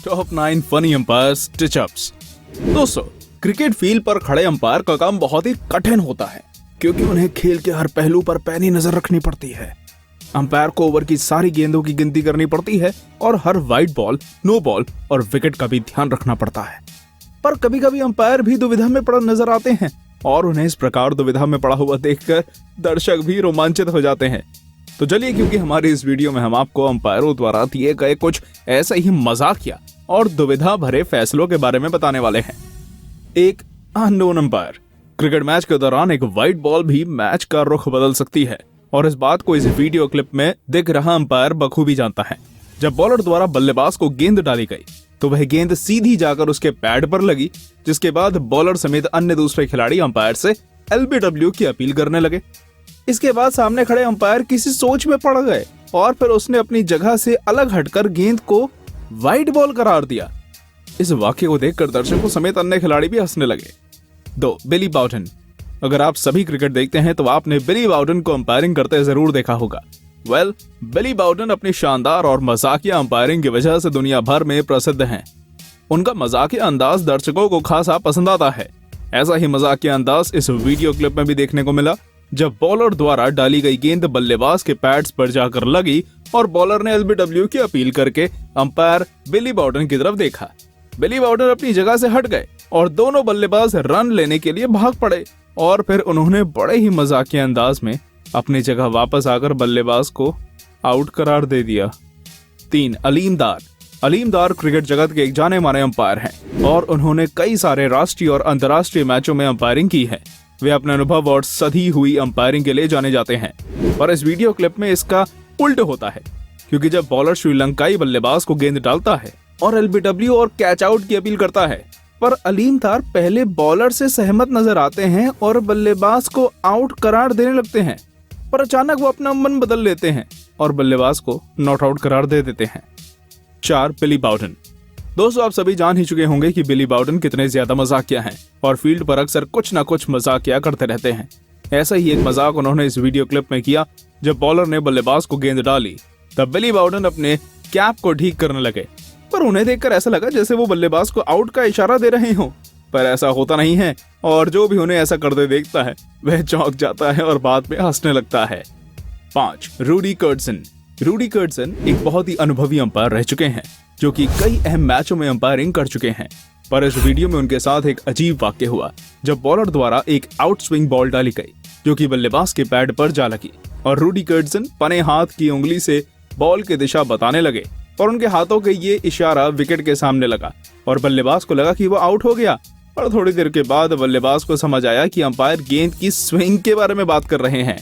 Top 9 funny umpire stitch ups. दोस्तों, cricket field पर खड़े अंपायर का काम बहुत ही कठिन होता है क्योंकि उन्हें खेल के हर पहलू पर पैनी नजर रखनी पड़ती है। अंपायर को ओवर की सारी गेंदों की गिनती करनी पड़ती है और हर वाइड बॉल, नो बॉल और विकेट का भी ध्यान रखना पड़ता है। पर कभी कभी अंपायर भी दुविधा में पड़ा नजर आते हैं और उन्हें इस प्रकार दुविधा में पड़ा हुआ देखकर दर्शक भी रोमांचित हो जाते हैं। तो चलिए, क्योंकि हमारी इस वीडियो में हम आपको अंपायरों द्वारा दिए गए कुछ ऐसे ही मजाकिया और दुविधा भरे फैसलों के बारे में बताने वाले हैं। एक अननोन अंपायर। क्रिकेट मैच के दौरान एक वाइड बॉल भी मैच का रुख बदल सकती है और इस बात को इस वीडियो क्लिप में दिख रहा अंपायर बखूबी जानता है। जब बॉलर द्वारा बल्लेबाज को गेंद डाली गई तो वह गेंद सीधी जाकर उसके पैड पर लगी, जिसके बाद बॉलर समेत अन्य दूसरे खिलाड़ी अंपायर से LBW की अपील करने लगे। इसके बाद सामने खड़े अंपायर किसी सोच में पड़ गए और फिर उसने अपनी जगह से अलग हटकर गेंद को वाइड बॉल करार दिया। इस वाक्य को देखकर दर्शकों समेत अन्य खिलाड़ी भी हंसने लगे। 2. बिली बाउटन। अगर आप सभी क्रिकेट देखते हैं तो आपने बिली बाउटन को अंपायरिंग करते जरूर देखा होगा। बिली बाउटन अपनी शानदार और मजाकिया अंपायरिंग की वजह से दुनिया भर में प्रसिद्ध हैं। उनका मजाकिया अंदाज दर्शकों को खासा पसंद आता है। ऐसा ही मजाकिया अंदाज इस वीडियो क्लिप में भी देखने को मिला, जब बॉलर द्वारा डाली गई गेंद बल्लेबाज के पैड्स पर जाकर लगी और बॉलर ने LBW की अपील करके अंपायर बिली बाउटन की तरफ देखा। बिली बाउटन अपनी जगह से हट गए और दोनों बल्लेबाज रन लेने के लिए भाग पड़े और फिर उन्होंने बड़े ही मजाकिया अंदाज में अपनी जगह वापस आकर बल्लेबाज को आउट करार दे दिया। 3. अलीम डार। अलीम डार क्रिकेट जगत के एक जाने माने अंपायर हैं और उन्होंने कई सारे राष्ट्रीय और अंतर्राष्ट्रीय मैचों में अंपायरिंग की है। वे अपने अनुभव और सधी हुई अंपायरिंग के लिए जाने जाते हैं। पर इस वीडियो क्लिप में इसका उल्ट होता है, क्योंकि जब बॉलर श्रीलंकाई बल्लेबाज को गेंद डालता है और LBW और कैच आउट की अपील करता है, पर अलीम डार पहले बॉलर से सहमत नजर आते हैं और बल्लेबाज को आउट करार देने लगते हैं, पर अचानक वो अपना मन बदल लेते हैं और बल्लेबाज को नॉट आउट करार दे देते हैं। 4. बिली बाउटन। दोस्तों, आप सभी जान ही चुके होंगे कि बिली बाउटन कितने ज्यादा मजाकिया हैं और फील्ड पर अक्सर कुछ ना कुछ मजाकिया करते रहते हैं। ऐसा ही एक मजाक उन्होंने इस वीडियो क्लिप में किया। जब बॉलर ने बल्लेबाज को गेंद डाली तब बिली बाउटन अपने कैप को ठीक करने लगे, पर उन्हें देखकर ऐसा लगा जैसे वो बल्लेबाज को आउट का इशारा दे रहे हों, पर ऐसा होता नहीं है और जो भी उन्हें ऐसा करते देखता है वह चौंक जाता है और बाद में हंसने लगता है। 5. रूडी कर्टसन। रूडी कर्टसन एक बहुत ही अनुभवी अंपायर रह चुके हैं जो कि कई अहम मैचों में अंपायरिंग कर चुके हैं। पर इस वीडियो में उनके साथ एक अजीब वाक्य हुआ जब बॉलर द्वारा एक आउट स्विंग बॉल डाली गई जो कि बल्लेबाज के पैड पर जा लगी और रूडी कर्टसन पने हाथ की उंगली से बॉल की दिशा बताने लगे और उनके हाथों के ये इशारा विकेट के सामने लगा और बल्लेबाज को लगा कि वो आउट हो गया। और थोड़ी देर के बाद बल्लेबाज को समझ आया कि अंपायर गेंद की स्विंग के बारे में बात कर रहे हैं।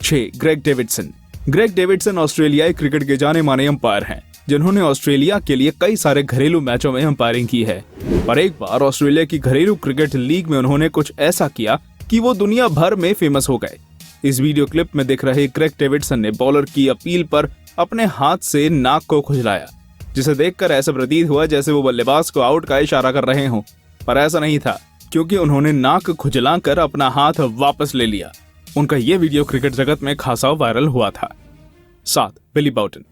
6. Greg Davidson. ग्रेग डेविडसन ऑस्ट्रेलियाई क्रिकेट के जाने माने अंपायर हैं जिन्होंने ऑस्ट्रेलिया के लिए कई सारे घरेलू मैचों में अंपायरिंग की है। पर एक बार ऑस्ट्रेलिया की घरेलू क्रिकेट लीग में उन्होंने कुछ ऐसा किया कि वो दुनिया भर में फेमस हो गए। इस वीडियो क्लिप में दिख रहे ग्रेग डेविडसन ने बॉलर की अपील पर अपने हाथ से नाक को खुजलाया, जिसे देखकर ऐसा प्रतीत हुआ जैसे वो बल्लेबाज को आउट का इशारा कर रहे हों, पर ऐसा नहीं था क्योंकि उन्होंने नाक खुजलाकर अपना हाथ वापस ले लिया। उनका ये वीडियो क्रिकेट जगत में खासा वायरल हुआ था। 7. बिली बाउटन।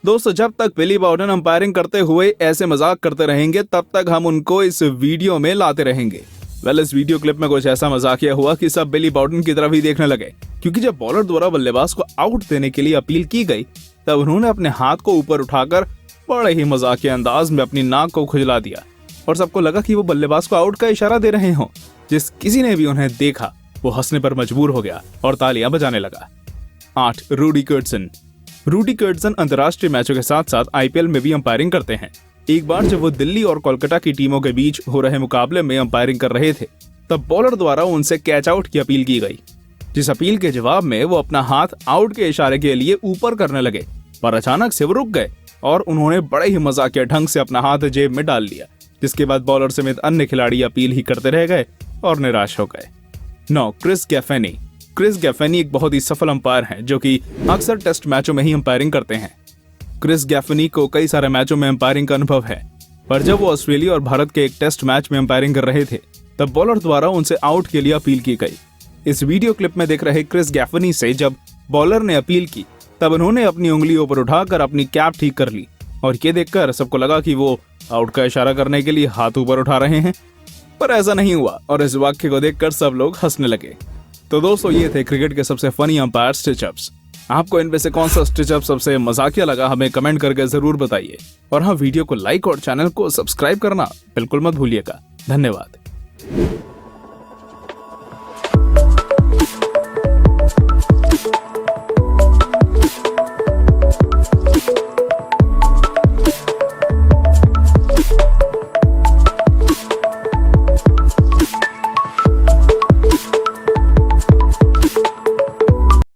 दोस्तों, जब तक बिली बाउटन अंपायरिंग करते हुए ऐसे मजाक करते रहेंगे तब तक हम उनको इस वीडियो में लाते रहेंगे। इस वीडियो क्लिप में कुछ ऐसा मजाकिया हुआ कि सब बिली बाउटन की तरफ ही देखने लगे, क्योंकि जब बॉलर द्वारा बल्लेबाज को आउट देने के लिए अपील की गई तब उन्होंने अपने हाथ को ऊपर उठाकर बड़े ही मजाकिया अंदाज में अपनी नाक को खुजला दिया और सबको लगा कि वो बल्लेबाज को आउट का इशारा दे रहे हों। जिस किसी ने भी उन्हें देखा वो हंसने पर मजबूर हो गया और तालियां बजाने लगा। 8. रूडी कर्टसन। रूडी कर्टसन अंतर्राष्ट्रीय मैचों के साथ साथ IPL में भी अंपायरिंग करते हैं। एक बार जब वो दिल्ली और कोलकाता की टीमों के बीच हो रहे मुकाबले में अंपायरिंग कर रहे थे तब बॉलर द्वारा उनसे कैच आउट की अपील की गई, जिस अपील के जवाब में वो अपना हाथ आउट के इशारे के लिए ऊपर करने लगे, पर अचानक से वो रुक गए और उन्होंने बड़े ही मजाकिया ढंग से अपना हाथ जेब में डाल लिया, जिसके बाद बॉलर समेत अन्य खिलाड़ी अपील ही करते रह गए और निराश हो गए। 9. क्रिस गैफेनी। क्रिस गैफेनी एक बहुत ही सफल अंपायर हैं जो कि अक्सर टेस्ट मैचों में ही अंपायरिंग करते हैं। क्रिस गैफेनी को कई सारे मैचों में अंपायरिंग का अनुभव है, पर जब वो ऑस्ट्रेलिया और भारत के एक टेस्ट मैच में अंपायरिंग कर रहे थे तब बॉलर द्वारा उनसे आउट के लिए अपील की गई। इस वीडियो क्लिप में दिख रहे क्रिस गैफेनी से जब बॉलर ने अपील की तब उन्होंने अपनी उंगली ऊपर उठाकर अपनी कैप ठीक कर ली और ये देखकर सबको लगा कि वो आउट का इशारा करने के लिए हाथ ऊपर उठा रहे हैं, पर ऐसा नहीं हुआ और इस वाक्य को देखकर सब लोग हंसने लगे। तो दोस्तों, ये थे क्रिकेट के सबसे फनी अंपायर स्टिचअप्स। आपको इनमें से कौन सा स्टिचअप सबसे मजाकिया लगा, हमें कमेंट करके जरूर बताइए। और हाँ, वीडियो को लाइक और चैनल को सब्सक्राइब करना बिल्कुल मत भूलिएगा। धन्यवाद।